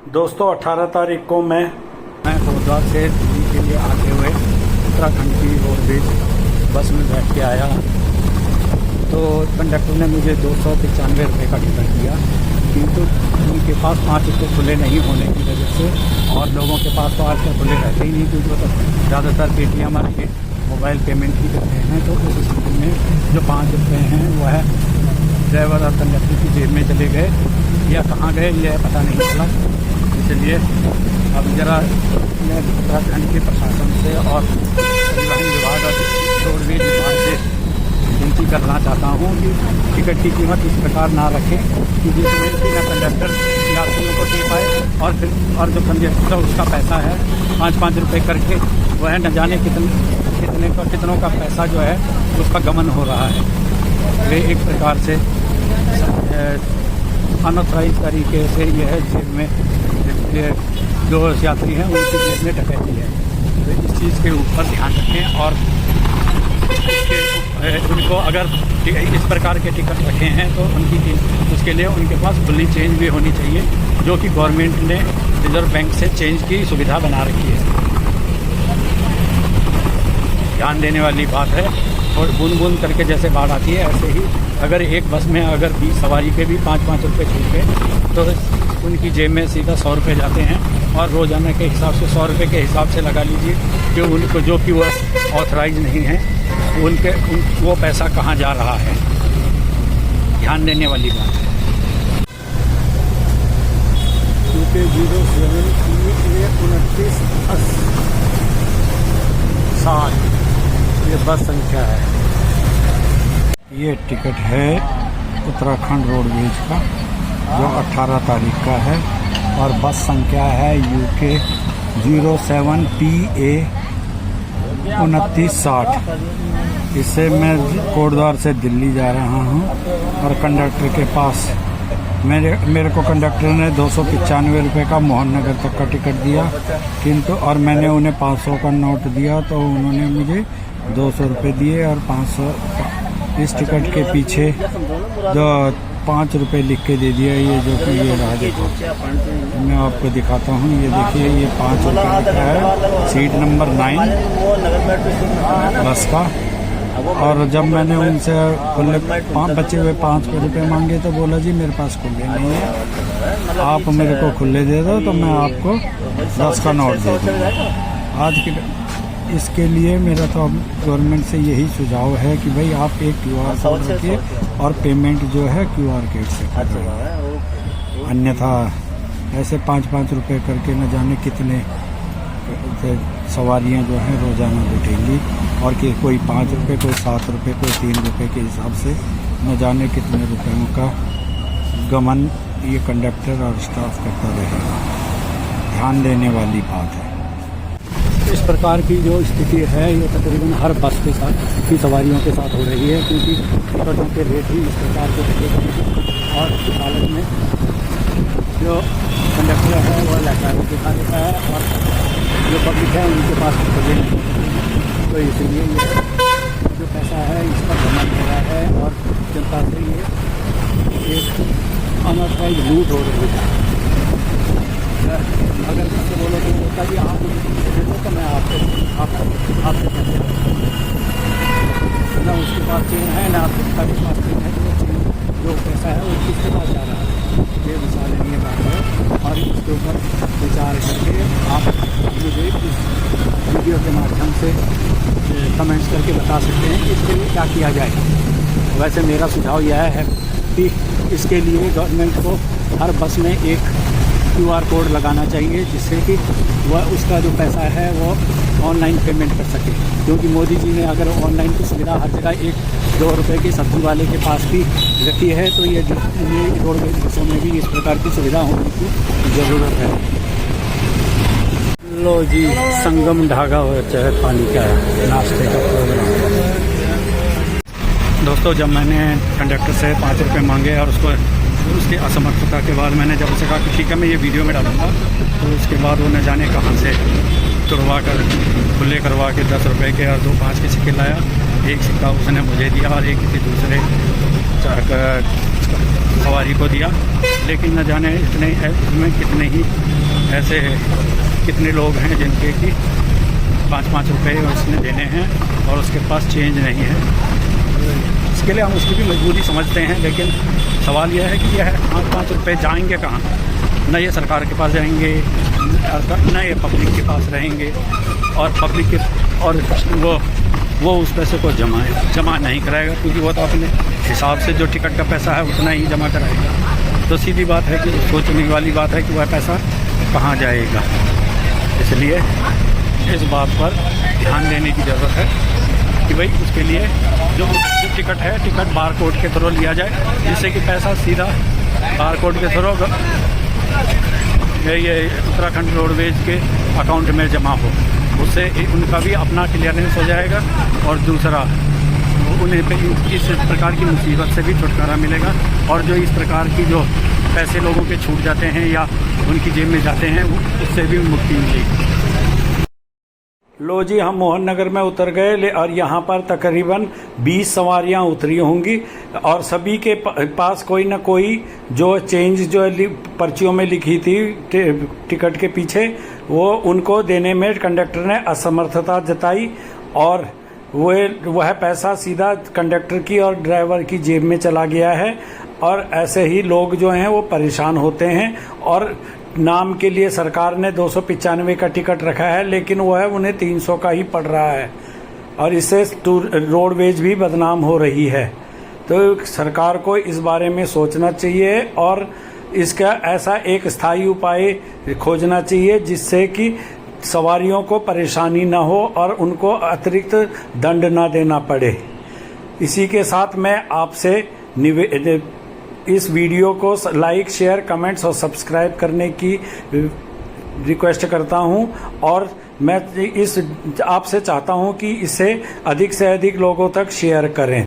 दोस्तों 18 तारीख को मैं हरिद्वार से दिल्ली के लिए आते हुए उत्तराखंड की रोडवेज बस में बैठ के आया, तो कंडक्टर ने मुझे 295 रुपये का टिकट दिया, किंतु उनके पास 5 रुपये खुले नहीं होने की वजह से, और लोगों के पास तो आजकल खुले रहते ही नहीं, क्योंकि मतलब ज़्यादातर पेटीएम और मोबाइल पेमेंट ही करते हैं। तो उस स्थिति में जो 5 रुपये हैं वह ड्राइवर और कंडक्टर की जेब में चले गए या कहाँ गए यह पता नहीं चला। इसलिए अब ज़रा मैं उत्तराखंड के प्रशासन से और परिवहन विभाग और रोडवेज विभाग से विनती करना चाहता हूँ कि टिकट की कीमत इस प्रकार ना रखें कि जिसमें न कंडक्टर यात्रियों को दे पाए और जो कंडक्टर उसका पैसा है 5-5 रुपये करके वह न जाने कितनों का पैसा जो है उसका गमन हो रहा है। वे एक प्रकार से अनऑथराइज तरीके से यह जेब में जो यात्री हैं उनकी जेब में डकैती है। तो इस चीज़ के ऊपर ध्यान रखें और उनको अगर इस प्रकार के टिकट रखे हैं तो उसके लिए उनके पास फुल्ली चेंज भी होनी चाहिए, जो कि गवर्नमेंट ने रिजर्व बैंक से चेंज की सुविधा बना रखी है। ध्यान देने वाली बात है। और बूंद बूंद करके जैसे बाढ़ आती है ऐसे ही अगर एक बस में अगर 20 सवारी के भी 5-5 रुपये छूट गए तो उनकी जेब में सीधा 100 रुपये जाते हैं, और रोज़ाना के हिसाब से 100 रुपये के हिसाब से लगा लीजिए कि उनको जो कि वो ऑथराइज नहीं है वो पैसा कहाँ जा रहा है। ध्यान देने वाली बात है। UK 07 ये बस संख्या है। ये टिकट है उत्तराखंड रोडवेज का जो 18 तारीख का है, और बस संख्या है UK 07 PA 2960। इससे मैं कोटद्वार से दिल्ली जा रहा हूँ, और कंडक्टर के पास मेरे को कंडक्टर ने 295 रुपये का मोहन नगर तक का टिकट दिया, किंतु और मैंने उन्हें 500 का नोट दिया तो उन्होंने मुझे 200 रुपये दिए, और 500 इस टिकट के पीछे जो 5 रुपये लिख के दे दिया। ये जो कि ये रहा, देखो मैं आपको दिखाता हूँ, ये देखिए ये 5 रुपये लिखा है, सीट नंबर 9 बस का। और जब मैंने उनसे खुले बचे हुए 5 रुपये मांगे तो बोला जी मेरे पास खुले नहीं है, आप मेरे को खुले दे दो तो मैं आपको 10 का नोट दे दूँगा। आज के इसके लिए मेरा तो गवर्नमेंट से यही सुझाव है कि भाई आप एक QR कोड रखिए और पेमेंट जो है QR कोड से करिए, अन्यथा ऐसे 5-5 रुपये करके न जाने कितने सवारियां जो हैं रोज़ाना लुटेंगी, और कि कोई 5 रुपये, कोई 7 रुपये, कोई 3 रुपये के हिसाब से न जाने कितने रुपयों का गमन ये कंडक्टर और स्टाफ करता रहेगा। ध्यान देने वाली बात है। इस प्रकार की जो स्थिति है ये तकरीबन हर बस के साथ की सवारियों के साथ हो रही है, क्योंकि टिकटों के रेट ही इस प्रकार के टिकट, और इस हालत में जो कंडक्टर है वह लैपटॉप दिखा देता है, और जो पब्लिक है उनके पास खुले नहीं, तो इसलिए ये जो पैसा है इसका गमन हो रहा है, और जनता से ये एक अनऑथराइज लूट हो रही है। अगर किसी बोलो तो बोलता कि आप दे दो तो मैं आपसे पैसे ना उसके पास चेन है ना आपके पास चेन है, तो जो पैसा है वो किसके पास जा रहा है, ये विचारणीय बात है। और इसके ऊपर विचार करके आप मुझे इस वीडियो के माध्यम से कमेंट्स करके बता सकते हैं कि इसके लिए क्या किया जाए। वैसे मेरा सुझाव यह है कि इसके लिए गवर्नमेंट को हर बस में एक QR कोड लगाना चाहिए, जिससे कि वह उसका जो पैसा है वो ऑनलाइन पेमेंट कर सके, क्योंकि मोदी जी ने अगर ऑनलाइन की सुविधा हर जगह 1-2 रुपये की सब्जी वाले के पास भी रखी है, तो ये रोडवेज बसों में भी इस प्रकार की सुविधा होने की ज़रूरत है। लो जी, संगम ढागा हो चाहे पानी का नाश्ते का प्रोग्राम। दोस्तों जब मैंने कंडक्टर से 5 रुपये मांगे और उसकी असमर्थता के बाद मैंने जब उसे कहा कि ठीक है मैं ये वीडियो में डालूंगा, तो उसके बाद वो न जाने कहाँ से तुड़वा कर खुले करवा के 10 रुपये के और 2 5 के सिक्के लाया। एक सिक्का उसने मुझे दिया और एक किसी दूसरे सवारी को दिया, लेकिन न जाने इसमें कितने लोग हैं जिनके कि 5-5 रुपये उसने देने हैं और उसके पास चेंज नहीं है। इसके लिए हम उसकी भी मजबूरी समझते हैं, लेकिन सवाल यह है कि यह 5-5 रुपये जाएंगे कहाँ? न ये सरकार के पास जाएंगे, न ये पब्लिक के पास रहेंगे, और पब्लिक के और वो उस पैसे को जमा नहीं कराएगा, क्योंकि वो तो अपने हिसाब से जो टिकट का पैसा है उतना ही जमा कराएगा। तो सीधी बात है कि सोचने वाली बात है कि वह पैसा कहाँ जाएगा। इसलिए इस बात पर ध्यान देने की ज़रूरत है कि भाई उसके लिए जो टिकट है, टिकट बार कोड के थ्रू लिया जाए, जिससे कि पैसा सीधा बार कोड के थ्रू ये उत्तराखंड रोडवेज के अकाउंट में जमा हो। उससे उनका भी अपना क्लियरेंस हो जाएगा और दूसरा उन्हें इस प्रकार की मुसीबत से भी छुटकारा मिलेगा, और जो इस प्रकार की जो पैसे लोगों के छूट जाते हैं या उनकी जेब में जाते हैं उससे भी मुक्ति मिलेगी। लो जी, हम मोहन नगर में उतर गए और यहाँ पर तकरीबन 20 सवारियाँ उतरी होंगी और सभी के पास कोई ना कोई जो चेंज जो पर्चियों में लिखी थी टिकट के पीछे, वो उनको देने में कंडक्टर ने असमर्थता जताई और वह पैसा सीधा कंडक्टर की और ड्राइवर की जेब में चला गया है। और ऐसे ही लोग जो हैं वो परेशान होते हैं, और नाम के लिए सरकार ने 295 का टिकट रखा है, लेकिन वह उन्हें 300 का ही पड़ रहा है, और इससे रोडवेज भी बदनाम हो रही है। तो सरकार को इस बारे में सोचना चाहिए और इसका ऐसा एक स्थायी उपाय खोजना चाहिए जिससे कि सवारियों को परेशानी ना हो और उनको अतिरिक्त दंड ना देना पड़े। इसी के साथ मैं आपसे इस वीडियो को लाइक, शेयर, कमेंट्स और सब्सक्राइब करने की रिक्वेस्ट करता हूं, और मैं आपसे चाहता हूं कि इसे अधिक से अधिक लोगों तक शेयर करें।